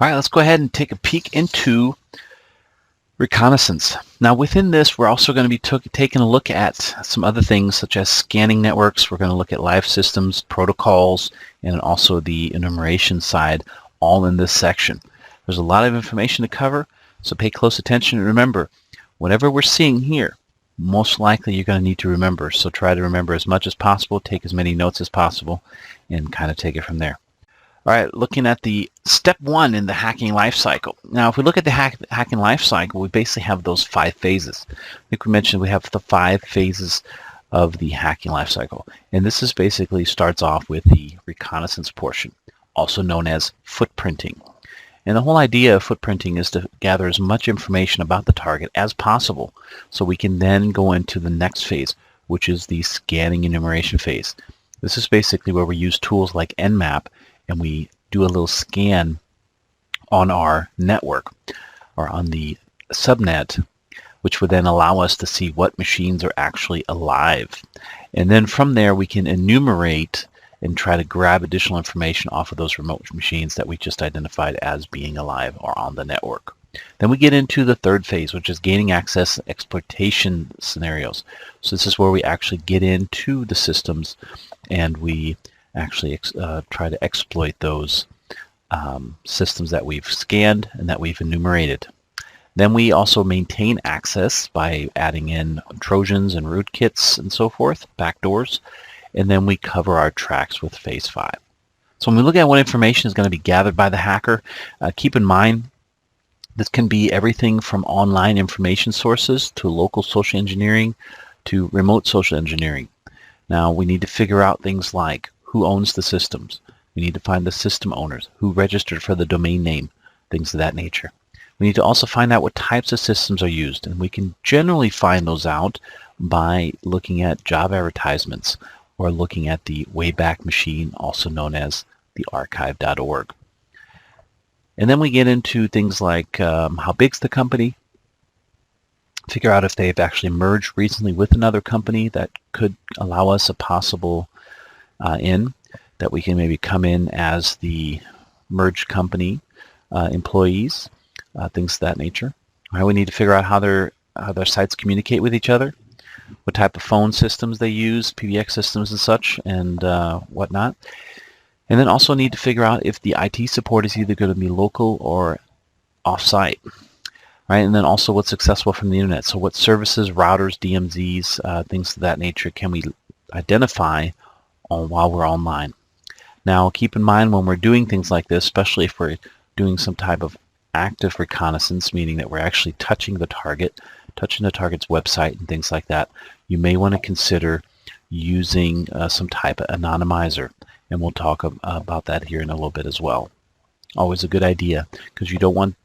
All right, let's go ahead and take a peek into Reconnaissance. Now within this, we're also going to be taking a look at some other things such as scanning networks. We're going to look at live systems, protocols, and also the enumeration side, all in this section. There's a lot of information to cover, so pay close attention and remember, whatever we're seeing here, most likely you're going to need to remember. So try to remember as much as possible, take as many notes as possible, and kind of take it from there. All right, looking at the step one in the hacking life cycle. Now, if we look at the hacking life cycle, we basically have those 5 phases. I think we mentioned we have the 5 phases of the hacking life cycle. And this is basically starts off with the reconnaissance portion, also known as footprinting. And the whole idea of footprinting is to gather as much information about the target as possible so we can then go into the next phase, which is the scanning enumeration phase. This is basically where we use tools like Nmap and we do a little scan on our network or on the subnet, which would then allow us to see what machines are actually alive. And then from there we can enumerate and try to grab additional information off of those remote machines that we just identified as being alive or on the network. Then we get into the third phase, which is gaining access exploitation scenarios. So this is where we actually get into the systems and we actually try to exploit those systems that we've scanned and that we've enumerated. Then we also maintain access by adding in Trojans and rootkits and so forth, backdoors, and then we cover our tracks with phase 5. So when we look at what information is going to be gathered by the hacker, keep in mind this can be everything from online information sources to local social engineering to remote social engineering. Now we need to figure out things like who owns the systems. We need to find the system owners, who registered for the domain name, things of that nature. We need to also find out what types of systems are used, and we can generally find those out by looking at job advertisements or looking at the Wayback Machine, also known as the archive.org. And then we get into things like how big's the company, figure out if they've actually merged recently with another company that could allow us a possible that we can maybe come in as the merged company employees, things of that nature. All right, we need to figure out how their sites communicate with each other, what type of phone systems they use, PBX systems and such, and whatnot. And then also need to figure out if the IT support is either going to be local or off-site. Right, and then also what's accessible from the internet. So what services, routers, DMZs, things of that nature can we identify while we're online. Now keep in mind when we're doing things like this, especially if we're doing some type of active reconnaissance, meaning that we're actually touching the target's website and things like that, you may want to consider using some type of anonymizer, and we'll talk about that here in a little bit as well. Always a good idea, because you don't want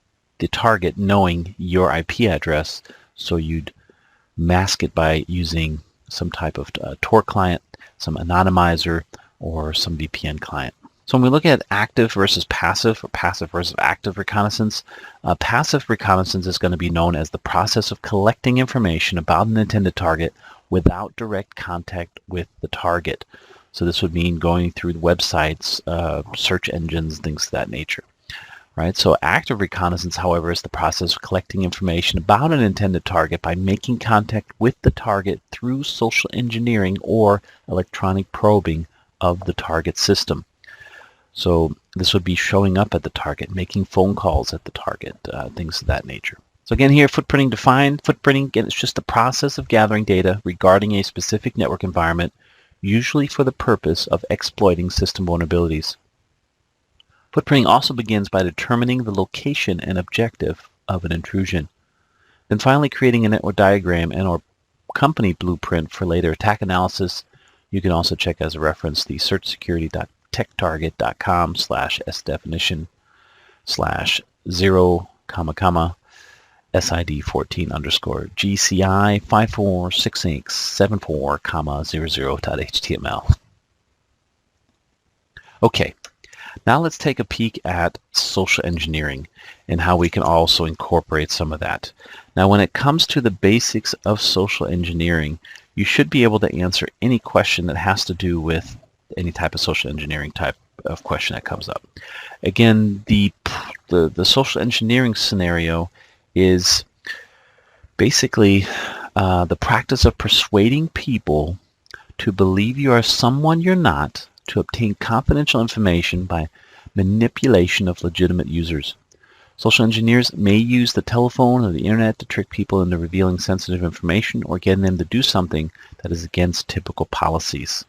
the target knowing your IP address, so you'd mask it by using some type of Tor client, some anonymizer, or some VPN client. So when we look at active versus passive, or passive versus active reconnaissance, passive reconnaissance is going to be known as the process of collecting information about an intended target without direct contact with the target. So this would mean going through websites, search engines, things of that nature. Right? So active reconnaissance, however, is the process of collecting information about an intended target by making contact with the target through social engineering or electronic probing of the target system. So this would be showing up at the target, making phone calls at the target, things of that nature. So again here, footprinting defined. Footprinting, again, it's just the process of gathering data regarding a specific network environment, usually for the purpose of exploiting system vulnerabilities. Footprinting also begins by determining the location and objective of an intrusion. Then finally creating a network diagram and or company blueprint for later attack analysis. You can also check as a reference the searchsecurity.techtarget.com/sdefinition/0, SID14_GCI 546674,00.html. Okay. Now let's take a peek at social engineering and how we can also incorporate some of that. Now when it comes to the basics of social engineering, you should be able to answer any question that has to do with any type of social engineering type of question that comes up. Again, the the social engineering scenario is basically the practice of persuading people to believe you are someone you're not, to obtain confidential information by manipulation of legitimate users. Social engineers may use the telephone or the internet to trick people into revealing sensitive information or getting them to do something that is against typical policies.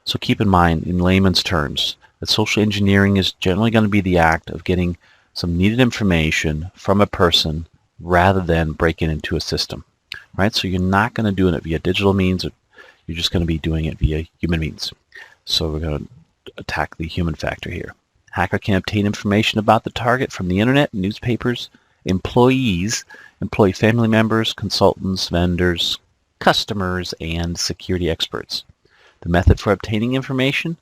So keep in mind, in layman's terms, that social engineering is generally going to be the act of getting some needed information from a person rather than breaking into a system. Right? So you're not going to do it via digital means, or you're just going to be doing it via human means. So we're going to attack the human factor here. Hacker can obtain information about the target from the internet, newspapers, employees, employee family members, consultants, vendors, customers, and security experts. The method for obtaining information,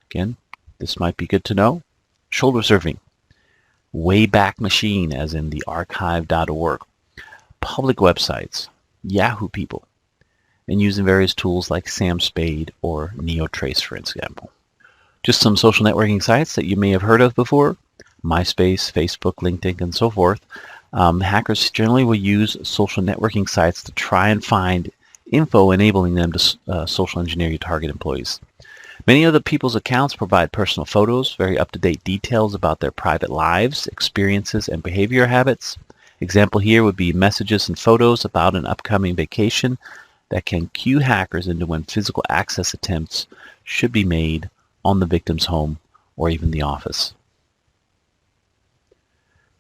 again, this might be good to know, shoulder surfing, Wayback Machine, as in the archive.org, public websites, Yahoo people, and using various tools like Sam Spade or NeoTrace, for example. Just some social networking sites that you may have heard of before, MySpace, Facebook, LinkedIn, and so forth. Hackers generally will use social networking sites to try and find info enabling them to social engineer your target employees. Many of the people's accounts provide personal photos, very up-to-date details about their private lives, experiences, and behavior habits. Example here would be messages and photos about an upcoming vacation that can cue hackers into when physical access attempts should be made on the victim's home or even the office.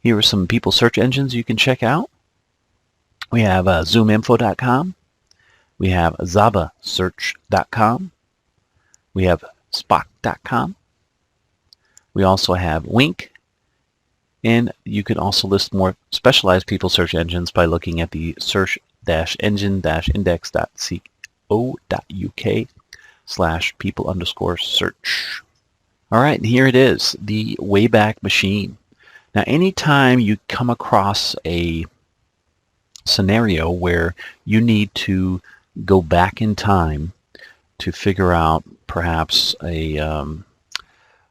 Here are some people search engines you can check out. We have zoominfo.com. We have zabasearch.com. We have spock.com. We also have Wink. And you can also list more specialized people search engines by looking at the search-engine-index.co.uk/people_search. All right, and here it is, the Wayback Machine. Now, anytime you come across a scenario where you need to go back in time to figure out perhaps a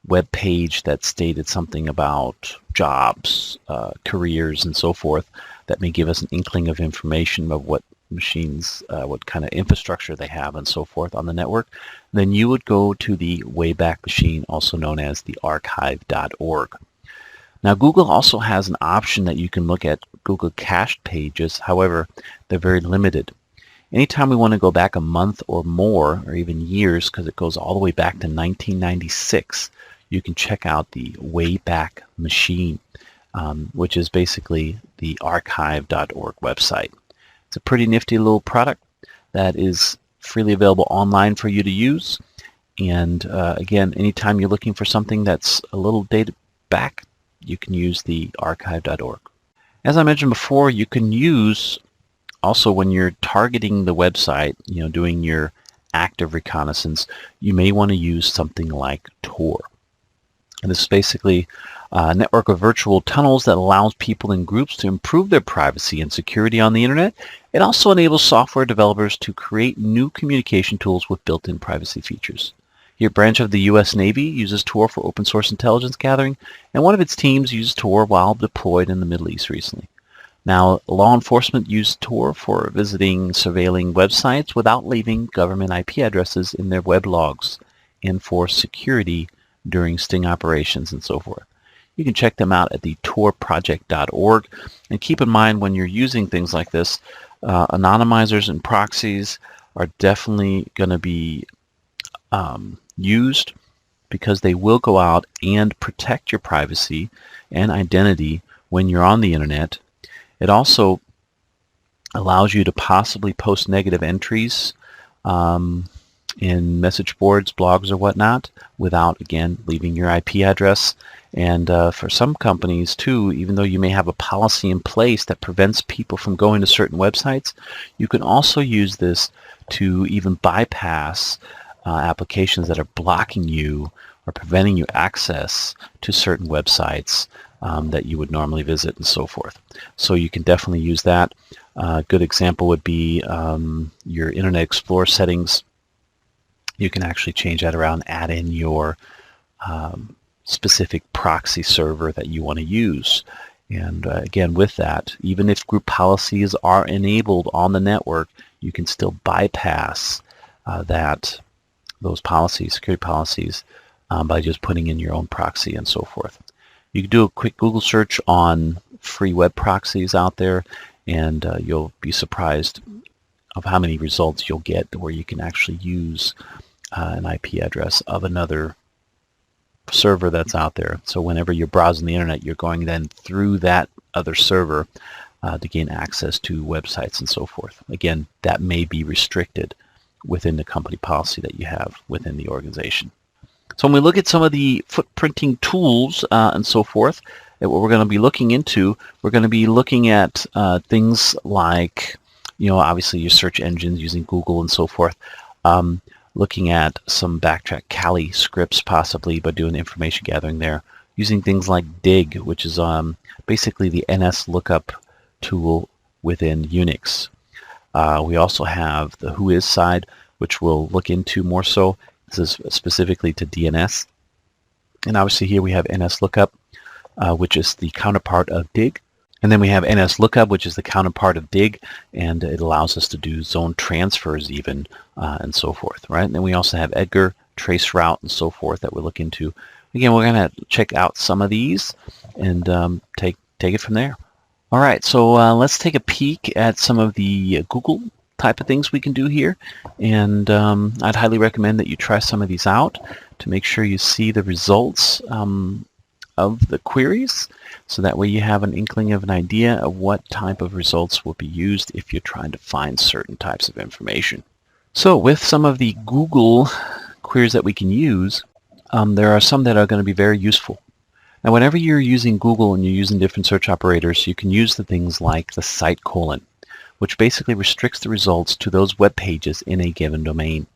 web page that stated something about jobs, careers, and so forth, that may give us an inkling of information of what machines, what kind of infrastructure they have and so forth on the network, then you would go to the Wayback Machine, also known as the archive.org. Now, Google also has an option that you can look at Google cached pages. However, they're very limited. Anytime we want to go back a month or more, or even years, because it goes all the way back to 1996, you can check out the Wayback Machine, which is basically the archive.org website. It's a pretty nifty little product that is freely available online for you to use. And again, anytime you're looking for something that's a little dated back, you can use the archive.org. As I mentioned before, you can use also when you're targeting the website, doing your active reconnaissance, you may want to use something like Tor. And this is basically a network of virtual tunnels that allows people in groups to improve their privacy and security on the internet. It also enables software developers to create new communication tools with built-in privacy features. Here, a branch of the U.S. Navy uses Tor for open source intelligence gathering, and one of its teams used Tor while deployed in the Middle East recently. Now, law enforcement used Tor for visiting, surveilling websites without leaving government IP addresses in their web logs, and for security during sting operations and so forth. You can check them out at the torproject.org. And keep in mind, when you're using things like this, anonymizers and proxies are definitely going to be used, because they will go out and protect your privacy and identity when you're on the internet. It also allows you to possibly post negative entries in message boards, blogs, or whatnot without, again, leaving your IP address. And for some companies, too, even though you may have a policy in place that prevents people from going to certain websites, you can also use this to even bypass applications that are blocking you or preventing you access to certain websites that you would normally visit and so forth. So you can definitely use that. A good example would be your Internet Explorer settings. You can actually change that around, add in your specific proxy server that you want to use. And again, with that, even if group policies are enabled on the network, you can still bypass those policies, security policies, by just putting in your own proxy and so forth. You can do a quick Google search on free web proxies out there, and you'll be surprised of how many results you'll get where you can actually use an IP address of another server that's out there. So whenever you're browsing the internet, you're going then through that other server to gain access to websites and so forth. Again, that may be restricted within the company policy that you have within the organization. So when we look at some of the footprinting tools and so forth, what we're going to be looking into, we're going to be looking at things like, obviously your search engines using Google and so forth. Looking at some backtrack Kali scripts possibly, but doing information gathering there. Using things like Dig, which is basically the NS lookup tool within Unix. We also have the Whois side, which we'll look into more so. This is specifically to DNS. And obviously here we have NS lookup, which is the counterpart of Dig. And then we have NS lookup, which is the counterpart of Dig, and it allows us to do zone transfers even, and so forth, right? And then we also have Edgar, traceroute, and so forth that we'll look into. Again, we're going to check out some of these and take it from there. All right, so let's take a peek at some of the Google type of things we can do here, and I'd highly recommend that you try some of these out to make sure you see the results of the queries, so that way you have an inkling of an idea of what type of results will be used if you're trying to find certain types of information. So with some of the Google queries that we can use, there are some that are going to be very useful. Now whenever you're using Google and you're using different search operators, you can use the things like the site colon, which basically restricts the results to those web pages in a given domain.